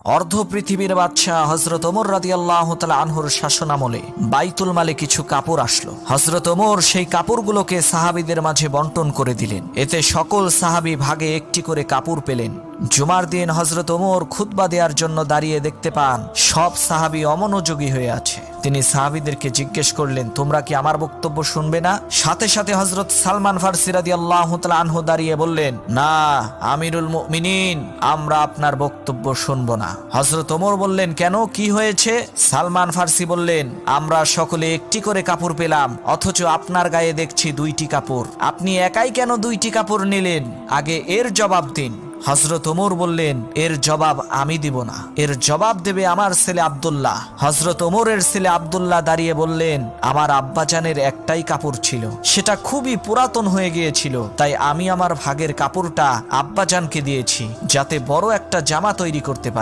অর্ধ পৃথিবীর বাদশাহ হযরত ওমর রাদিয়াল্লাহু তাআলা আনহুর শাসনামলে বাইতুল মালে কিছু কাপড় আসলো। হযরত ওমর সেই কাপড়গুলোকে সাহাবীদের মাঝে বন্টন করে দিলেন। এতে সকল সাহাবী ভাগে একটি করে কাপড় পেলেন। জুমার দিন হযরত ওমর খুতবা দেওয়ার জন্য দাঁড়িয়ে দেখতে পান সব সাহাবী অমনোযোগী হয়ে আছে। তিনি সাহাবীদেরকে জিজ্ঞেস করলেন, তোমরা কি আমার বক্তব্য শুনবে না? সাথে সাথে হযরত সালমান ফারসি রাদিয়াল্লাহু তাআলা আনহু দাঁড়িয়ে বললেন, না আমিরুল মুমিনিন, আমরা আপনার বক্তব্য শুনব না। হযরত ওমর বললেন, কেন, কি হয়েছে? সালমান ফারসি বললেন, আমরা সকলে একটি করে কাপড় পেলাম, অথচ আপনার গায়ে দেখছি দুইটি কাপড়। আপনি একাই কেন দুইটি কাপড় নিলেন? আগে এর জবাব দিন। হযরত ওমর বললেন, এর জবাব আমি দিব না, এর জবাব দেবে আমার ছেলে আব্দুল্লাহ। হযরত ওমরের ছেলে আব্দুল্লাহ দাঁড়িয়ে বললেন, আমার আব্বাজানের একটাই কাপড় ছিল, সেটা খুবই পুরাতন হয়ে গিয়েছিল, তাই আমি আমার ভাগের কাপড়টা আব্বাজানকে দিয়েছি, যাতে বড় একটা জামা তৈরি করতে পারে।